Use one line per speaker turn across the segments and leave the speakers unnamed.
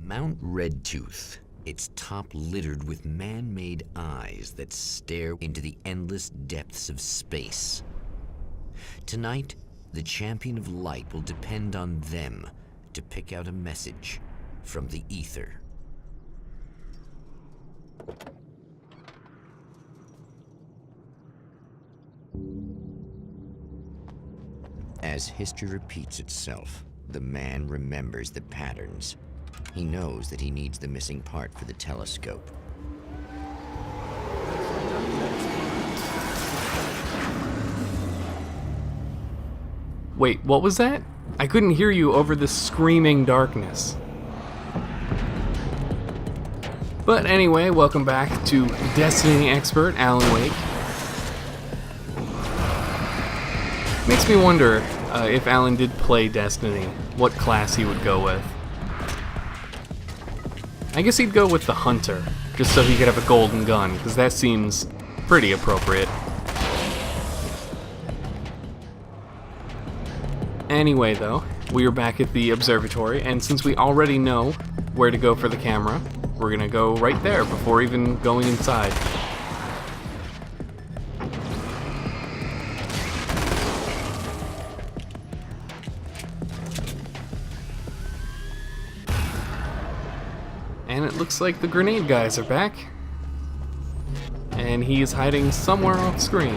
Mount Redtooth. Its top littered with man-made eyes that stare into the endless depths of space. Tonight, the champion of light will depend on them to pick out a message from the ether. As history repeats itself, the man remembers the patterns. He knows that he needs the missing part for the telescope.
Wait, what was that? I couldn't hear you over the screaming darkness. But anyway, welcome back to Destiny expert Alan Wake. Makes me wonder if Alan did play Destiny, what class he would go with. I guess he'd go with the Hunter, just so he could have a golden gun, because that seems pretty appropriate. Anyway though, we are back at the observatory, and since we already know where to go for the camera, we're gonna go right there before even going inside. And it looks like the grenade guys are back. And he is hiding somewhere off screen.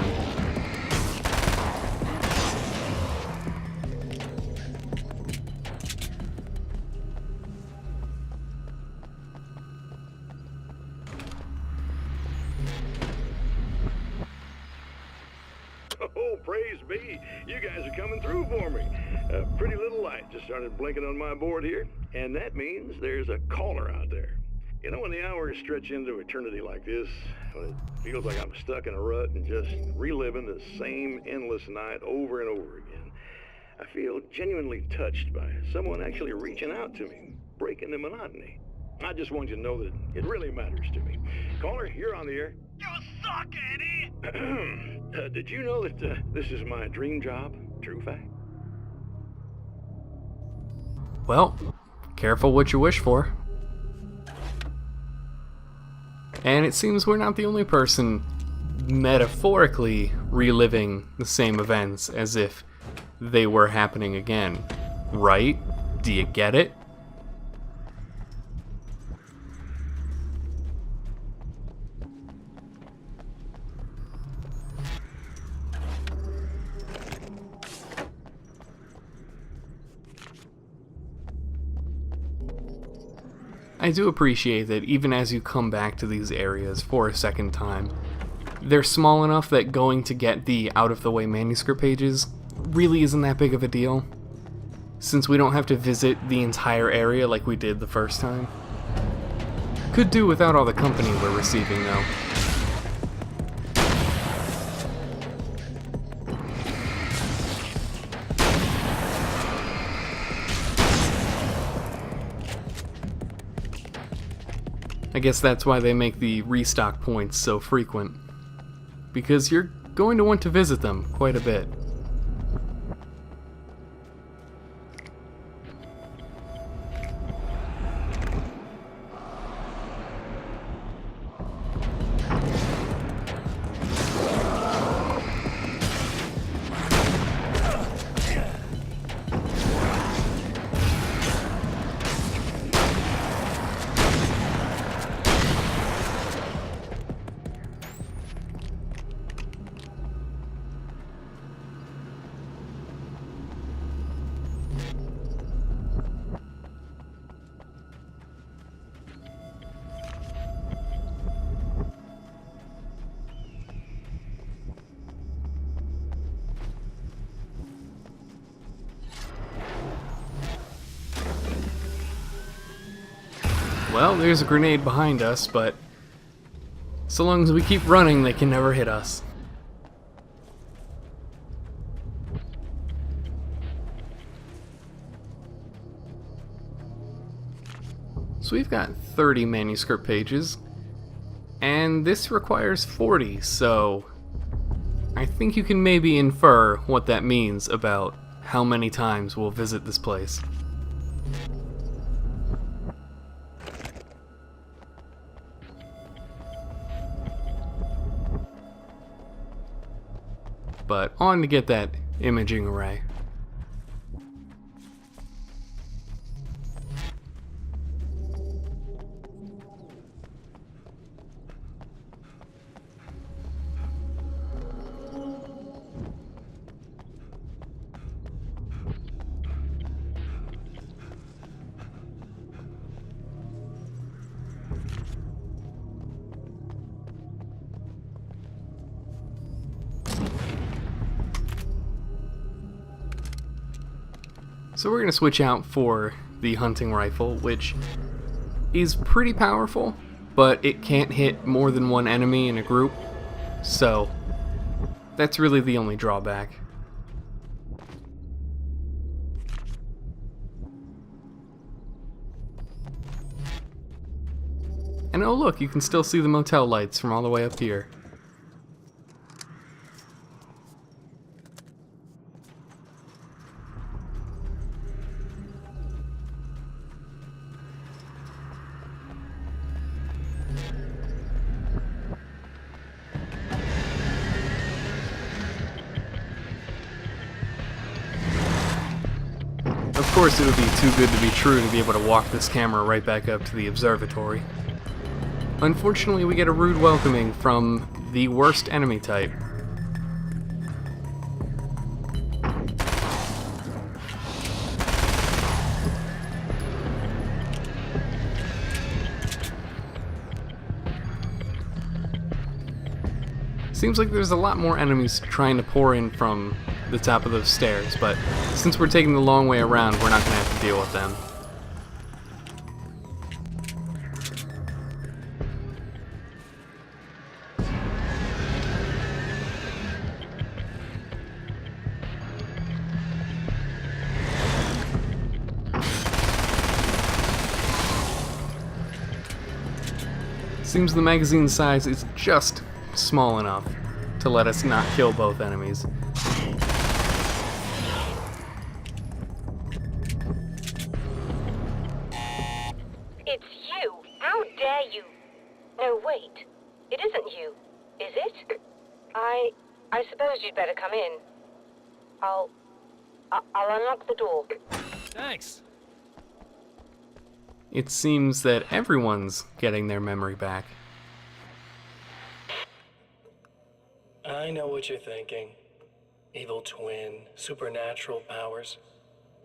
Oh, praise be. You guys are coming through for me. A pretty little light just started blinking on my board here, and that means there's a caller out there. You know, when the hours stretch into eternity like this, when it feels like I'm stuck in a rut and just reliving the same endless night over and over again, I feel genuinely touched by someone actually reaching out to me, breaking the monotony. I just want you to know that it really matters to me. Caller, you're on the air.
You suck, Eddie!
Did you know that this is my dream job? True fact.
Well, careful what you wish for. And it seems we're not the only person metaphorically reliving the same events as if they were happening again. Right? Do you get it? I do appreciate that even as you come back to these areas for a second time, they're small enough that going to get the out-of-the-way manuscript pages really isn't that big of a deal, since we don't have to visit the entire area like we did the first time. Could do without all the company we're receiving, though. I guess that's why they make the restock points so frequent, because you're going to want to visit them quite a bit. Well, there's a grenade behind us, but so long as we keep running, they can never hit us. So we've got 30 manuscript pages, and this requires 40, so I think you can maybe infer what that means about how many times we'll visit this place. but on to get that imaging array. So we're going to switch out for the hunting rifle, which is pretty powerful, but it can't hit more than one enemy in a group, so that's really the only drawback. And oh look, you can still see the motel lights from all the way up here. Of course, it would be too good to be true to be able to walk this camera right back up to the observatory. Unfortunately, we get a rude welcoming from the worst enemy type. Seems like there's a lot more enemies trying to pour in from the top of those stairs, but since we're taking the long way around, we're not going to have to deal with them. Seems the magazine size is just small enough to let us not kill both enemies.
It's you! How dare you! No, wait. It isn't you, is it? I suppose you'd better come in. I'll unlock the door.
Thanks.
It seems that everyone's getting their memory back.
I know what you're thinking. Evil twin, supernatural powers.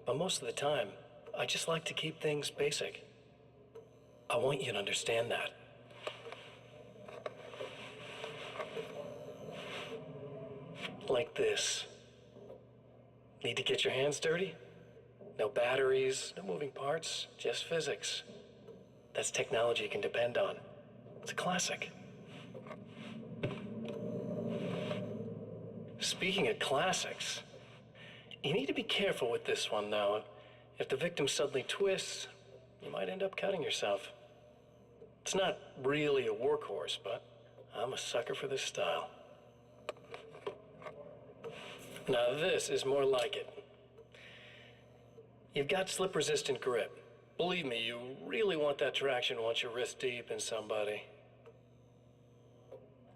But most of the time, I just like to keep things basic. I want you to understand that. Like this. Need to get your hands dirty? No batteries, no moving parts, just physics. That's technology you can depend on. It's a classic. Speaking of classics, you need to be careful with this one, though. If the victim suddenly twists, you might end up cutting yourself. It's not really a workhorse, but I'm a sucker for this style. Now this is more like it. You've got slip-resistant grip. Believe me, you really want that traction once you're wrist deep in somebody.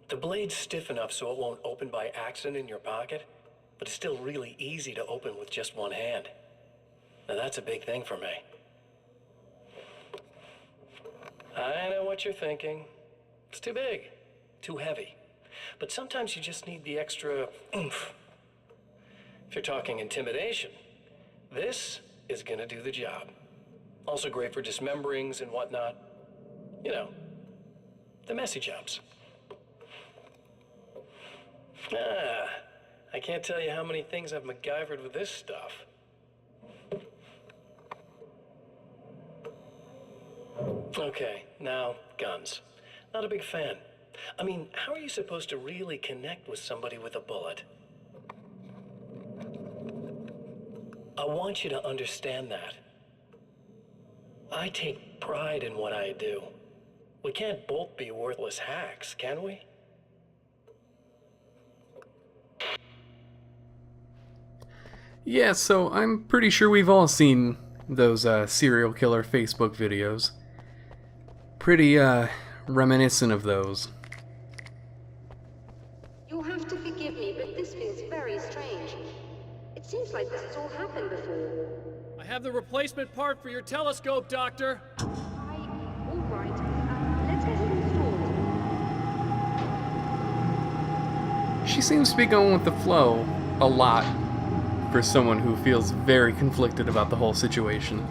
The blade's stiff enough so it won't open by accident in your pocket, but it's still really easy to open with just one hand. Now that's a big thing for me. I know what you're thinking. It's too big, too heavy. But sometimes you just need the extra oomph. If you're talking intimidation, this is gonna do the job. Also great for dismemberings and whatnot. You know, the messy jobs. I can't tell you how many things I've MacGyvered with this stuff. Okay, now, guns. Not a big fan. I mean, how are you supposed to really connect with somebody with a bullet? I want you to understand that. I take pride in what I do. We can't both be worthless hacks, can we?
Yeah, so I'm pretty sure we've all seen those serial killer Facebook videos. Pretty reminiscent of those.
You'll have to forgive me, but this feels very
have the replacement part for your telescope, Doctor.
All right. Let's get it installed.
She seems to be going with the flow a lot for someone who feels very conflicted about the whole situation.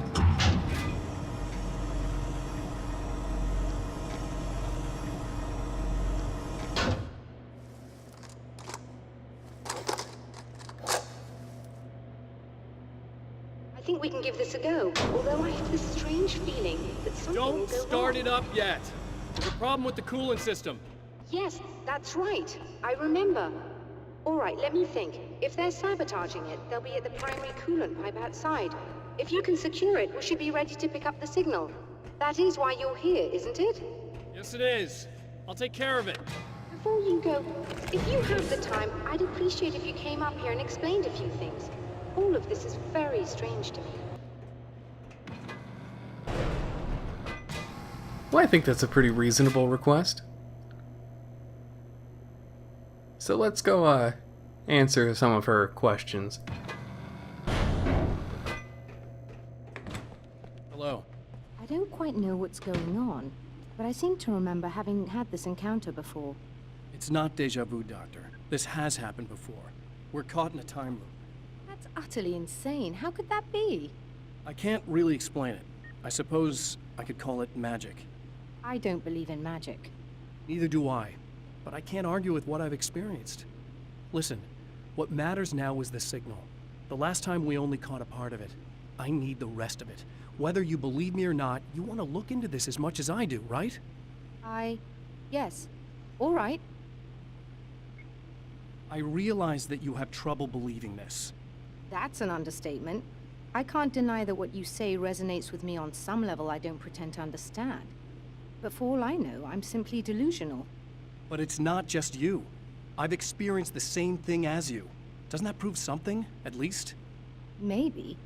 I think we can give this a go, although I have this strange feeling that something will
Don't
go
start
wrong.
it up yet. There's a problem with the coolant system.
Yes, that's right. I remember. All right, let me think. If they're sabotaging it, they'll be at the primary coolant pipe outside. If you can secure it, we should be ready to pick up the signal. That is why you're here, isn't it?
Yes, it is. I'll take care of it.
Before you go, if you have the time, I'd appreciate if you came up here and explained a few things. All of this is very strange to me.
Well, I think that's a pretty reasonable request. So let's go answer some of her questions.
Hello.
I don't quite know what's going on, but I seem to remember having had this encounter before.
It's not deja vu, Doctor. This has happened before. We're caught in a time loop.
That's utterly insane. How could that be?
I can't really explain it. I suppose I could call it magic.
I don't believe in magic.
Neither do I, but I can't argue with what I've experienced. Listen, what matters now is the signal. The last time we only caught a part of it. I need the rest of it. Whether you believe me or not, you want to look into this as much as I do, right?
Yes. All right.
I realize that you have trouble believing this.
That's an understatement. I can't deny that what you say resonates with me on some level I don't pretend to understand. But for all I know, I'm simply delusional.
But it's not just you. I've experienced the same thing as you. Doesn't that prove something, at least?
Maybe.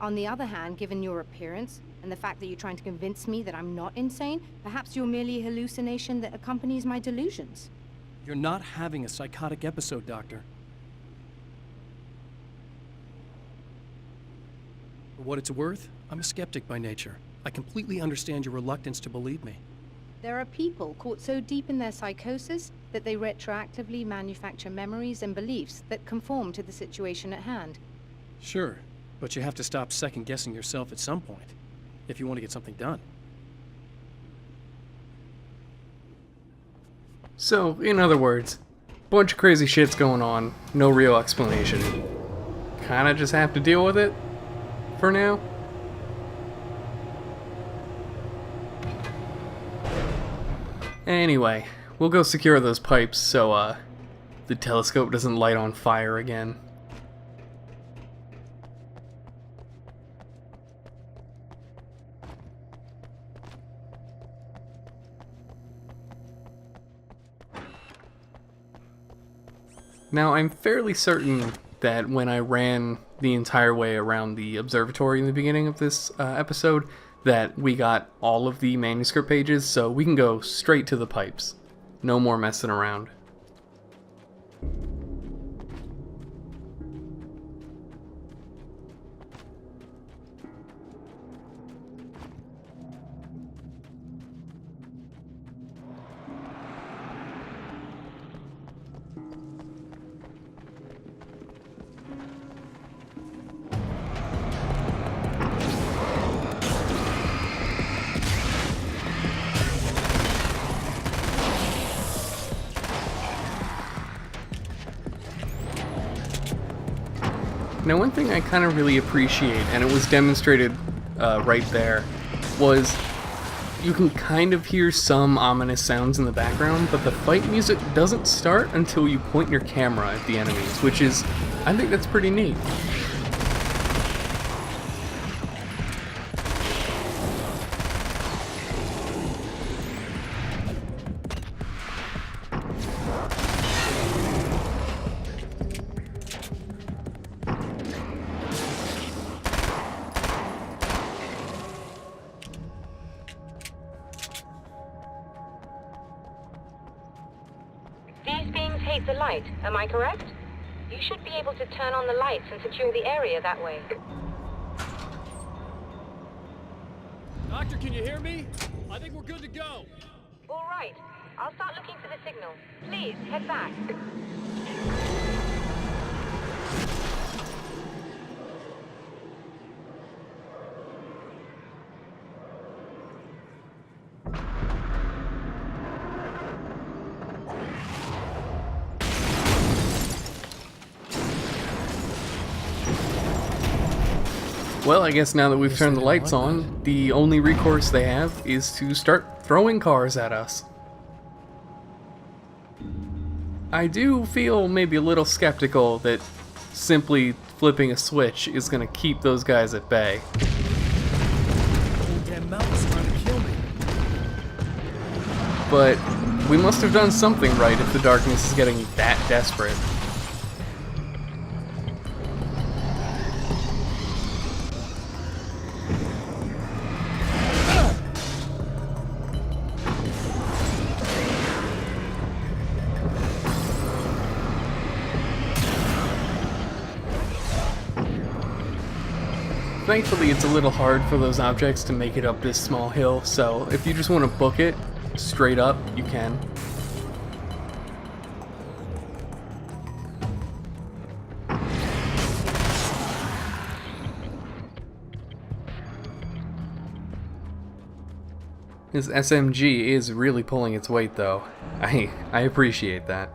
On the other hand, given your appearance, and the fact that you're trying to convince me that I'm not insane, perhaps you're merely a hallucination that accompanies my delusions.
You're not having a psychotic episode, Doctor. For what it's worth, I'm a skeptic by nature. I completely understand your reluctance to believe me.
There are people caught so deep in their psychosis that they retroactively manufacture memories and beliefs that conform to the situation at hand.
Sure, but you have to stop second-guessing yourself at some point, if you want to get something done.
So, in other words, bunch of crazy shit's going on, no real explanation. Kinda just have to deal with it for now. Anyway, we'll go secure those pipes so the telescope doesn't light on fire again. Now, I'm fairly certain that when I ran the entire way around the observatory in the beginning of this episode, that we got all of the manuscript pages, so we can go straight to the pipes. No more messing around. Now, one thing I kind of really appreciate, and it was demonstrated right there, was you can kind of hear some ominous sounds in the background, but the fight music doesn't start until you point your camera at the enemies, which is, I think that's pretty neat.
These beings hate the light, am I correct? You should be able to turn on the lights and secure the area that way.
can you hear me? I think we're good to go.
All right. I'll start looking for the signal. Please, head back.
Well, I guess now that we've turned the lights on, the only recourse they have is to start throwing cars at us. I do feel maybe a little skeptical that simply flipping a switch is going to keep those guys at bay.
Damn mountain's trying to kill me.
But we must have done something right if the darkness is getting that desperate. Thankfully, it's a little hard for those objects to make it up this small hill, so if you just want to book it straight up, you can. This SMG is really pulling its weight, though. I appreciate that.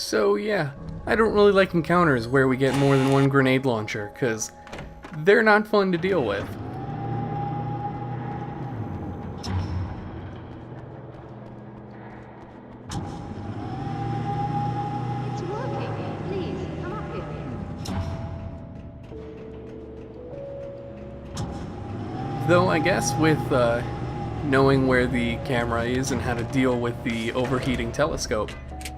So yeah, I don't really like encounters where we get more than one grenade launcher, because they're not fun to deal with.
It's working. Please, come up here.
Though I guess with knowing where the camera is and how to deal with the overheating telescope,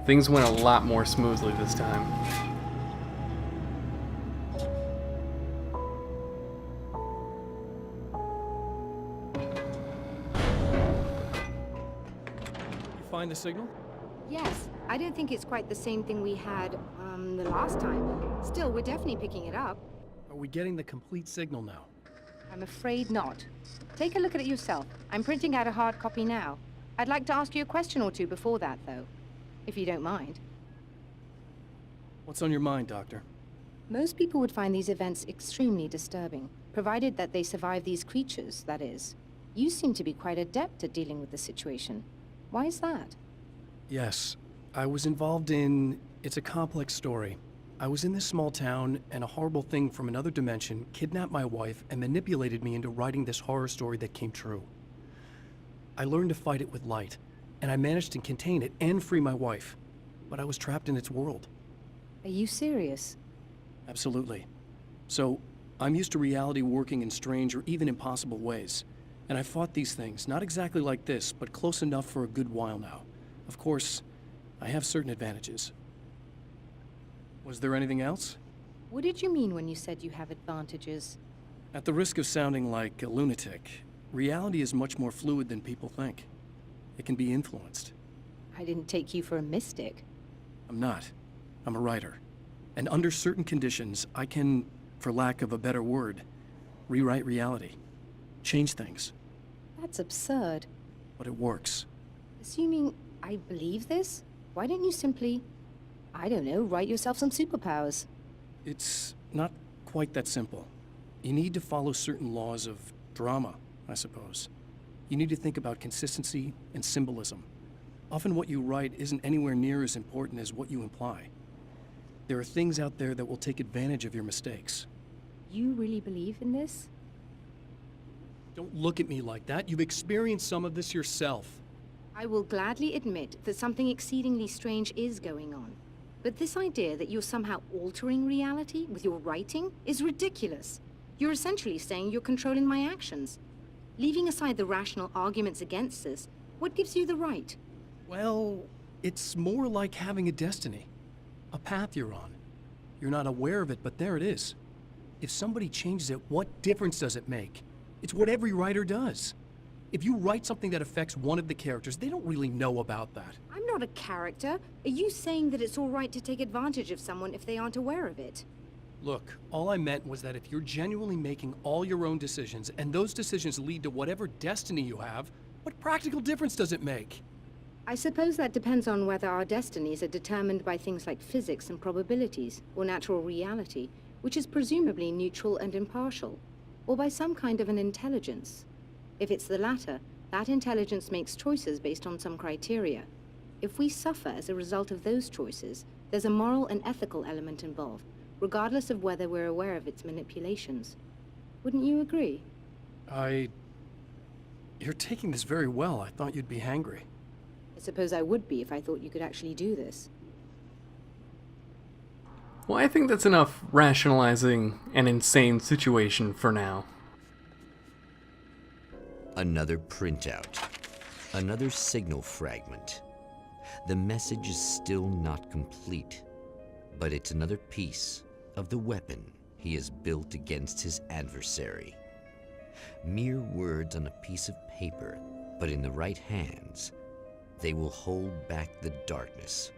things went a lot more smoothly this time.
You find the signal?
Yes, I don't think it's quite the same thing we had, the last time. Still, we're definitely picking it up.
Are we getting the complete signal now?
I'm afraid not. Take a look at it yourself. I'm printing out a hard copy now. I'd like to ask you a question or two before that, though, if you don't mind.
What's on your mind, Doctor?
Most people would find these events extremely disturbing, provided that they survive these creatures, that is. You seem to be quite adept at dealing with the situation. Why is that?
Yes, I was involved in... It's a complex story. I was in this small town, and a horrible thing from another dimension kidnapped my wife and manipulated me into writing this horror story that came true. I learned to fight it with light, and I managed to contain it and free my wife. But I was trapped in its world.
Are you serious?
Absolutely. So, I'm used to reality working in strange or even impossible ways. And I fought these things, not exactly like this, but close enough for a good while now. Of course, I have certain advantages. Was there anything else?
What did you mean when you said you have advantages?
At the risk of sounding like a lunatic, reality is much more fluid than people think. It can be influenced.
I didn't take you for a mystic.
I'm not. I'm a writer. And under certain conditions, I can, for lack of a better word, rewrite reality. Change things.
That's absurd.
But it works.
Assuming I believe this, why don't you simply, I don't know, write yourself some superpowers?
It's not quite that simple. You need to follow certain laws of drama, I suppose. You need to think about consistency and symbolism. Often what you write isn't anywhere near as important as what you imply. There are things out there that will take advantage of your mistakes.
You really believe in this?
Don't look at me like that. You've experienced some of this yourself.
I will gladly admit that something exceedingly strange is going on. But this idea that you're somehow altering reality with your writing is ridiculous. You're essentially saying you're controlling my actions. Leaving aside the rational arguments against this, what gives you the right?
Well, it's more like having a destiny. A path you're on. You're not aware of it, but there it is. If somebody changes it, what difference does it make? It's what every writer does. If you write something that affects one of the characters, they don't really know about that.
I'm not a character. Are you saying that it's all right to take advantage of someone if they aren't aware of it?
Look, all I meant was that if you're genuinely making all your own decisions, and those decisions lead to whatever destiny you have, what practical difference does it make?
I suppose that depends on whether our destinies are determined by things like physics and probabilities, or natural reality, which is presumably neutral and impartial, or by some kind of an intelligence. If it's the latter, that intelligence makes choices based on some criteria. If we suffer as a result of those choices, there's a moral and ethical element involved, regardless of whether we're aware of its manipulations. Wouldn't you agree?
You're taking this very well. I thought you'd be angry.
I suppose I would be if I thought you could actually do this.
Well, I think that's enough rationalizing an insane situation for now.
Another printout. Another signal fragment. The message is still not complete, but it's another piece of the weapon he has built against his adversary. Mere words on a piece of paper, but in the right hands, they will hold back the darkness